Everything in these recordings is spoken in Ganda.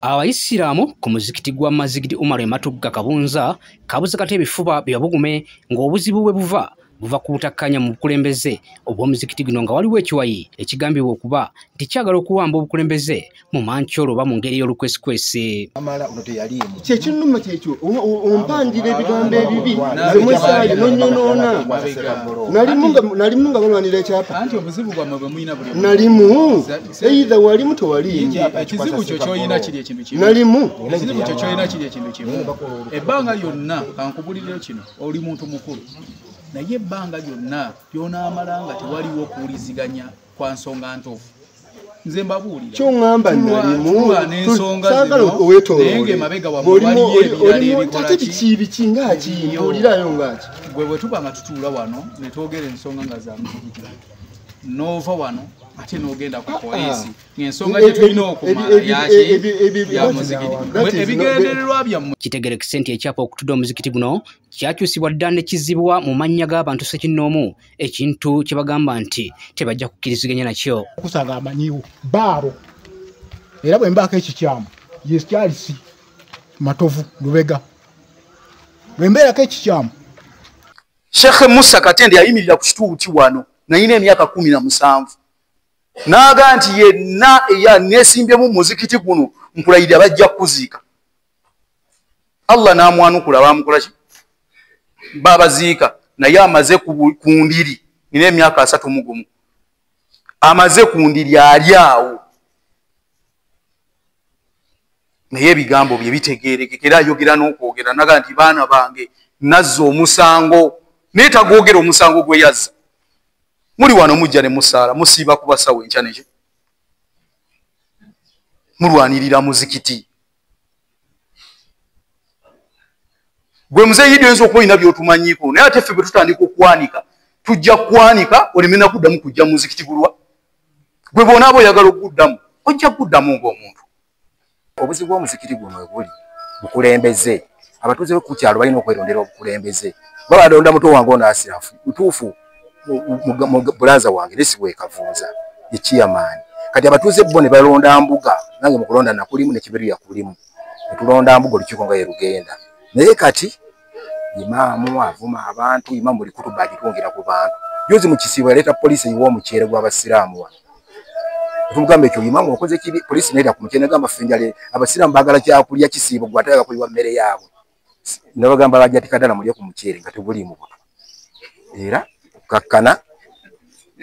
Abayisiraamu ku muzikiti gwa Mazigidi Umar Matugga Kabunza kabuza kate ebifuba byabugume ng'obuzibu bwe buva ku butakkanya mu bukulembeze obw'omuzikiti guno nga waliwo ekiwayi ekigambibwa okuba nti kyagala okuwamba obukulembeze mu mankyolo oba mu ngeri y'olukwesikwesi. Kyekinnuma kyekyo ompanjira ebigambo ebibi zemwesaayo nonyonoona nalimu nga balwanira ekyapa anti obuzibu bwammwe bwe muyina buli nalimu either walimu tewalimu ekizibu kyo kyoyina kiri ekintu kimu nalimu ekizibu kyo kyoyina kiri ekintu kimu ebbanga lyonna kankubuliriro kino oli muntu mukulu naye ebbanga lyonna lyonaamala nga tewaliwo okuwuliziganya kwa nsonga ntuufu nze mbabuulira kyoŋŋamba nalimu saagala owetolole emabega wammwe waliyo ebirala ebikola ki biki ngaaki mbuulirayo ngaaki bwe tuba nga tutuula wano ne twogera ensonga nga za muzikiti n'ova wano ate n'ogenda ku poliisi ng'ensonga gye tulina okumala ya muzikiti ebigendererwa byammwe. Kitegerekese nti ekyapa okutudde omuzikiti guno kyakyusibwa dda ne kizibwa mu mannya g'abantu ssekinnoomu, ekintu kye bagamba nti tebajja kukkiriziganya nakyo. Kusanga amanyiwo baabo era bwe mbaako ekikyamu yekyalisi Matovu Lubega bwe mbeerako ekikyamu. Sheikh Musa Katende yayimirira ku kituuti wano nayina emyaka 17 naga nti yenna nesimbyemu muzikiti guno nkulayirira bajja kuziika. Allah namwanukula bamukola ki babaziika naye amaze ku ndiri nina emyaka 31 amaze ku ndiri ali awo naye ebigambo bye bitegeerekeka era ayogera n'okwogera naga nti baana bange nazza omusango netagwogera omusango gwe yazza muri wano mujja ne musaala musiiba ku basawo enkya neki mulwanirira muzikiti gwe muzeeyidi oyinza okuba olina byotumanyiiko naye ate ffe bwe tutandika okwanika tujja kwanika olemena kuddamu kujja muzikiti gulwa gwe bw'onaaba oyagala okuddamu ojja kuddamu ng'omuntu. Obuzibu bw'omuzikiti guno we buli bukulembeze abatuuze ku kyalo balina okwerondera obukulembeze balonda muto wange ono asirafu mutuufu bulaza wange lesibwe Kavunza ekiyamaani kati abatuuze bo ne balonda mbuga nange mu kulonda nakulimu n'ekiberu yakulimu ne tulonda mbuga olukiiko nga yerugenda naye kati imaamu avuma abantu imaamu likutuba litwongera ku bantu yozi mu kisibo yaleeta poliisi eyiwa omuceere gw'abasiraamu wano tumugamba ekyo imaamu okoze kibi poliisi neera ku muceere gamba fenjale abasiraamu baagala kyakulya kisibo gwatayagala kuliwa mmere yaabwe nabagamba bajja tikadala mulye ku muceere nga tebuliimu buto era kakkana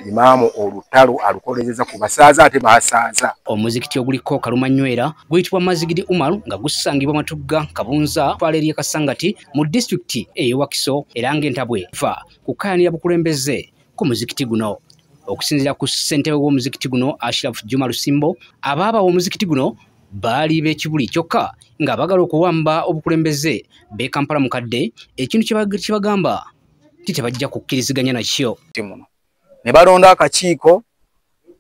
imaamu olutalo alukolezeza ku basaaza ate basaaza. Omuzikiti oguliko Kalumanywera guyitibwa Mazigidi Umar nga gusangibwa Matugga Kabunza twala eri Kasangati mu disitulikiti ey'e Wakiso era ng'entabwe fa kukayanira bukulembeze ku muzikiti guno. Okusinziira ku ssentebe w'omuzikiti guno Ashraf Juma Lusimbo abaaba omuzikiti guno baali b'ekibuli kyokka nga bagala okuwamba obukulembeze b'e Kampala mukadde ekintu kibagamba titebajja kukkiriziganya nakyo. Ne balonda akakiiko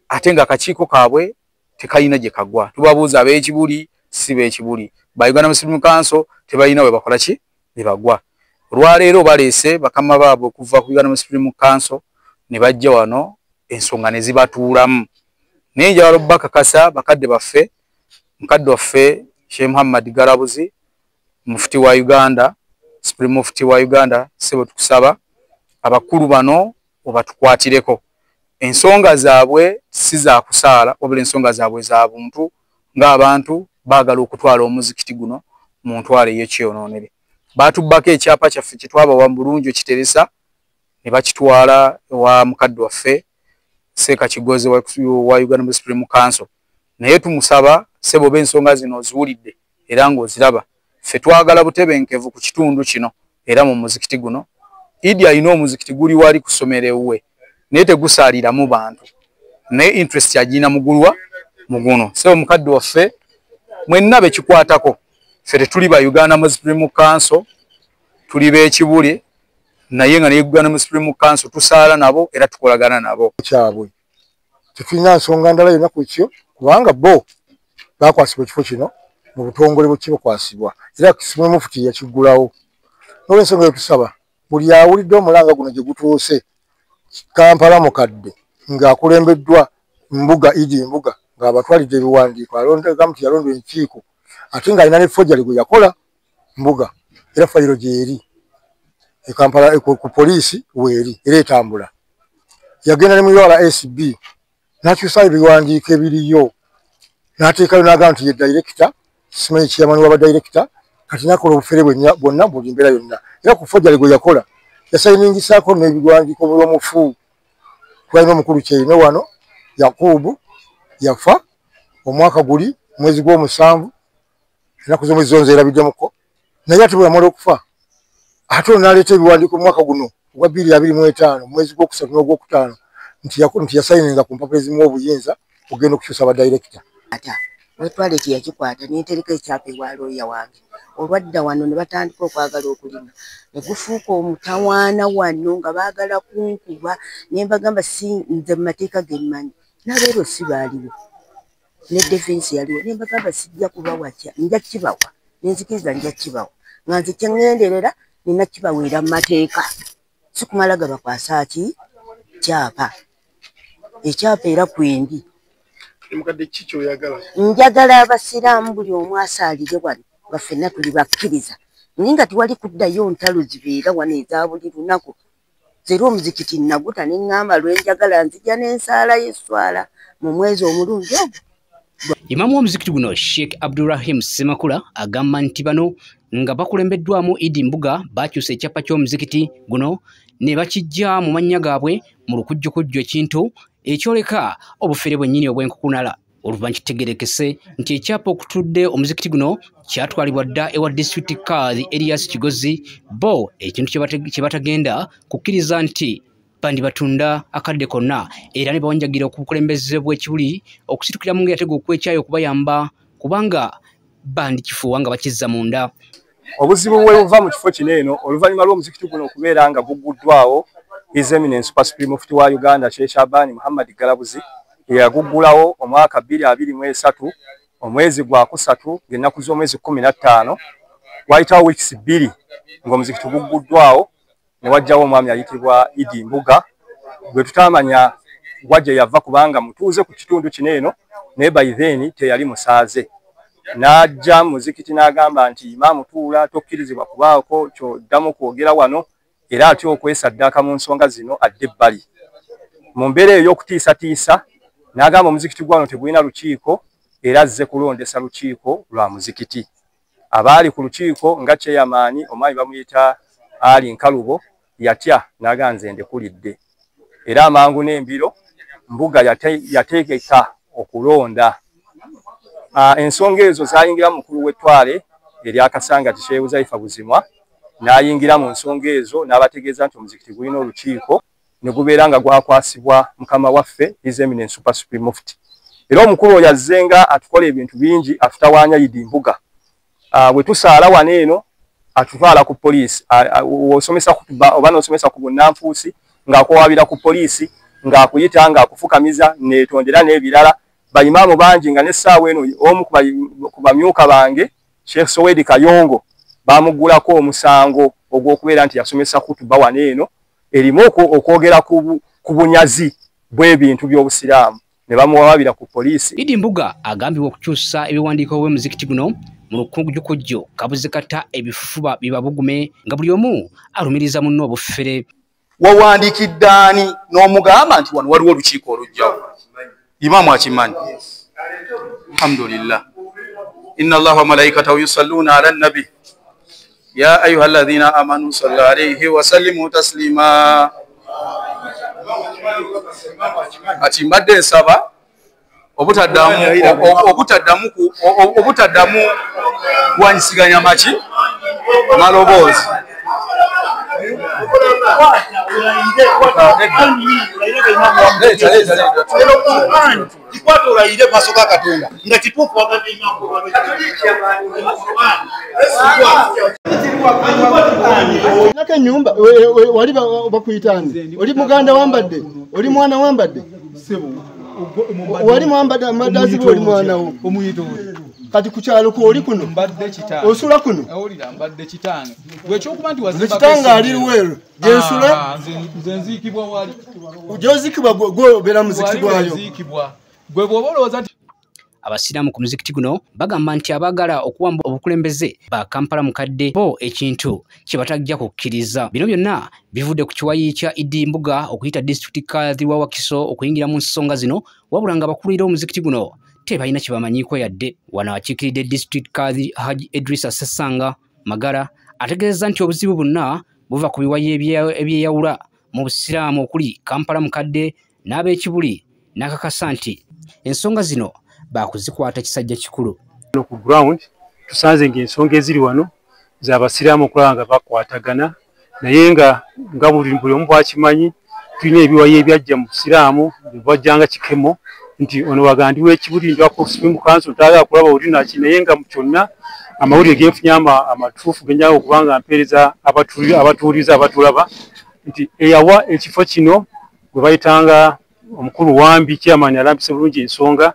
ate nga akakiiko kaabwe tekayina gye kagwa. Tubabuuza ab'ekibuli si b'ekibuli ba Uganda Muslim Council tebalina we bakola ki ne bagwa. Olwaleero baleese bakama baabwe okuva ku Uganda Muslim Council ne bajja wano ensonga ne zibatuulamu naye njagala bakakasa bakadde baffe mukadde waffe Sheikh Muhammad Galabuzi mufti wa Uganda Supreme Mufti wa Uganda sebo tukusaba abakulu bano obatukwatireko ensonga zaabwe si za kusaala wabula ensonga zaabwe za buntu ng'abantu baagala okutwala omuzikiti guno mu ntwalo ey'ekyonoonere. Baatubbako ekyapa kyaffe kitwaba wa bulungi ekiteresa ne bakitwala wa mukadde waffe Seeka Kigozi wa Uganda Supreme Council naye tumusaba sebo b'ensonga zino oziwulidde era ng'oziraba ffe twagala butebenkevu ku kitundu kino era mu muzikiti guno. Idi alina omuzikiti guli wali ku ssomero ewuwe naye tegusaaliramu bantu naye interest agina mugulwa muguno sebo mukadde waffe mwenna bekikwatako ffe tetuli ba Uganda Muslim Council tuli b'ekibuli naye nga ne Uganda Muslim Council tusaala nabo era tukolagana nabo kyabwe tetulina nsonga ndala yonna ku kyo kubanga bo bakwasibwa ekifo kino mu butongole bwe kibakwasibwa era Supreme Mufti yakigulawo n'olwensonga yotusaba buli awulidde omulanga guno gye gutuuse Kampala mukadde ng'akulembeddwa mbuga Idi mbuga ng'abatwalidde ebiwandiiko alonda gamuti yalonda enkiiko ate nga alina ne forgery gwe yakola mbuga era fayiro gyeri e Kampala ku poliisi weeri era etambula. Yagenda ne mu URSB n'akyusa ebiwandiiko ebiriyo n'ateekayo n'agamba nti ye director simanyi kiyamani waba director kati nakola obufere bwonna buli mbeera yonna era ku forgery gwe yakola yasayiningisaako n'ebiwandiiko by'omufu. Twalina omukulu Kyeyine wano Yakubu yafa omwaka guli mwezi gw'omusanvu ennaku z'omwezi zonze erabiddemuko naye ate bwe yamala okufa ate n'aleeta ebiwandiiko mu mwaka guno ogwa 2025 mwezi gwokusatu n'ogwokutaano nti yasayininga ku mpapula ezimu obuyinza ogenda okukyusa badirector. Ata olwetwala eki yakikwata n'entereka ekyapa ewa looya wange olwadda wano ne batandika okwagala okulima ne gufuuka omutawaana wano nga baagala kunkuba ne mbagamba si nze mu mateeka ge mmanyi n'abeero si baaliwo ne defense yaliwo ne mbagamba sijja kubawakya nja kibawa nenzikiriza nja kibawa nga nze kyengenderera nina kibaweera mu mateeka sikumala gabakwasa ki kyapa ekyapa era kwendi mukadde kicho yagala njagala abasiraamu buli omu asaalire wano nga ffenna tuli bakkiriza naye nga tiwali kuddayo ntalo zibeera wano eza buli lunaku zero omuzikiti naguta ne ŋŋamba lwenjagala nzija n'ensaala y'esswala mu mwezi omulungi ogwo. Imamu w'omuzikiti guno Sheikh Abdurrahim Semakula agamba nti bano nga bakulembeddwamu Idi Mbuga bakyusa ekyapa ky'omuzikiti guno ne bakijja mu mannya gaabwe mu lukujjukujju ekintu ekyoleka obufere bwennyini obw'enkukunala. Oluvannyuma kitegerekese nti ekyapa okutudde omuzikiti guno kyatwalibwa dda ewa District Kadhi Elias Kigozi bo ekintu kye batagenda kukkiriza nti bandi batunda akadde konna era ne bawanjagira okukulembeze bw'ekibuli okusitukira mu ngeri okwekyayo okubayamba kubanga bandi kifuuwa nga bakizza munda. Obuzibu bwe buva mu kifo kino eno oluvannyuma lw'omuzikiti guno okubeera nga guguddwawo His Eminence Super Supreme Mufti wa Uganda Sheikh Shabani Muhammad Galabuzi yaguggulawo omwaka 2023 omwezi gwa kusatu ng'ennaku z'omwezi 15 wayitawo weeks 2 ng'omuzikiti guguddwawo ne wajjawo omwami ayitibwa Idi Mbuga gwe tutamanya wajja yava kubanga mutuuze ku kitundu kino eno naye by then teyali musaaze. N'ajja muzikiti n'agamba nti Imaamu tuula tokkirizibwa kubaako ky'oddamu kwogera wano era atya okwesaddaaka mu nsonga zino adde ebbali. Mu mbeera ey'okutiisatiisa n'agamba omuzikiti gwano tegulina lukiiko era azze kulondesa lukiiko lwa muzikiti. Abaali ku lukiiko nga Chairman omwami bamuyita Ali Nkalubo yatya n'agamba nze ndekulidde era amangu n'embiro Mbuga yateekeka okulonda. Ensonga ezo zayingira mukulu w'ettwale eryakasanga Sheikh Uzaifa Buzimwa n'ayingira mu nsonga ezo n'abategeeza nti omuzikiti gulina olukiiko ne gubeera nga gwakwasibwa mukama waffe His Eminence Super Supreme Mufti. Era omukulu oyo azzenga atukola ebintu bingi atutawaanya Idi Mbuga. Bwe tusaala wano eno atutwala ku poliisi osomesa kutuba oba n'osomesa ku bunnanfuusi ng'akuwaabira ku poliisi ng'akuyita ng'akufukamiza neetondera n'ebirala. Bayimaamu bangi nga n'essaawa eno omu ku bamyuka bange Sheikh Sowedi Kayongo bamuggulako omusango ogw'okubeera nti yasomesa kutuba wano eno erimu okwogera ku bunyazi bw'ebintu by'obusiraamu ne bamuwaabira ku poliisi. Idi Mbuga agambibwa okukyusa ebiwandiiko by'omuzikiti guno mu lukujjukujju kabuzikata ebifuba bibabugume nga buli omu alumiriza munno obufere. Wawandiikidde ani n'omugamba nti wano waliwo olukiiko olujjawo? Imaamu akimanyi. Alhamdulillah. Inna Allaha wa malaikatahu yusalluna ala nabi ya ayuha alladhina amanu sallu alayhi wa sallimu taslima. Ati mbadde nsaba obutaddamu kuwanyisiganya maki maloboozi. Naka nyumba wali bakuyitani oli muganda wambadde oli mwana wambadde sebo wali mwambadde amadazi oli mwana wo omuyito kati kukyalo ko oli kuno mbadde kitanga osula kuno awulira mbadde kitanga gwe kyokuba nti wazimba kitanga ali wero jesula nze nzikibwa wali ujozikibwa gwe obera muzikiti gwayo nzikibwa gwe bw'olowooza abasiraamu ku muzikiti guno bagamba nti abaagala okuwamba obukulembeze ba Kampala mukadde bo ekintu kye batajja kukkiriza. Bino byonna bivudde ku kiwayi kya Idi Mbuga okuyita District Kadhi wa Wakiso okuyingira mu nsonga zino, wabula nga bakulira omuzikiti guno tebalina kye bamanyiiko yadde. Wano akiikiridde District Kadhi Haji Idrisa Sesanga Magara ategeeza nti obuzibu bonna buva ku biwayi ebyeyawula mu busiraamu okuli Kampala mukadde n'ab'ekibuli, n'akakasa nti ensonga zino baakuzikwata kisajja kikulu. Ku ground tusanze ng'ensonga eziri wano z'abasiraamu okulaba nga bakwatagana, naye nga buli omu bwakimanyi tulina ebiwayi ebyajja mu busiraamu bwajjanga kikemo nti ono wagandi w'ekibuli njwako Supreme Council taagala kulaba oli naki, naye nga mu kyonna amawulire genfunya amatuufu genjaga okubanga mpeereza abatuuliza abatulaba nti eyawa ekifo kino gwe bayitanga omukulu Wambi chairman alambise bulungi ensonga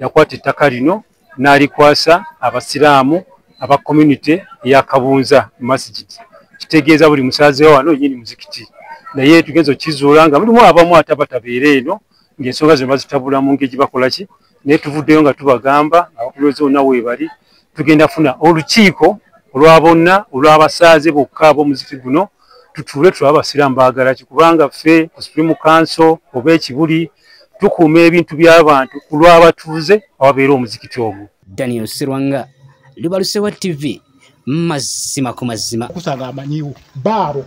yakwata ettaka lino n'alikwasa abasiraamu aba community ya Kabunza masjid. Kitegeeza buli musaze wano nyini muzikiti, naye tugenzo kizuula nga mulimu abamu atabatabeere eno ng'ensonga zino bazitabula mu ngeri bakola ki, naye tuvuddeyo nga tubagamba abakulembeze bonna weebali tugenda funa olukiiko olwa bonna olw'abasaaze bokka ab'omuzikiti guno tutuule tulaba abasiraamu baagala ki, kubanga ffe ku Supreme Council oba ekibuli tukuuma ebintu by'abantu ku lw'abatuuze ababeera omuzikiti ogwo. Daniel Sirwanga, Lubalusewa TV, mazima ku mazima. Kusaga amanyiwo baabo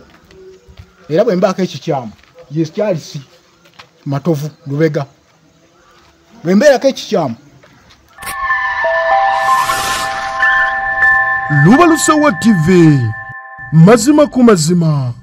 era bwe mbaako ekikyamu yekyalisi Matovu Lubega bwe mbeerako ekikyamu. Lubalusewa TV, mazima ku mazima.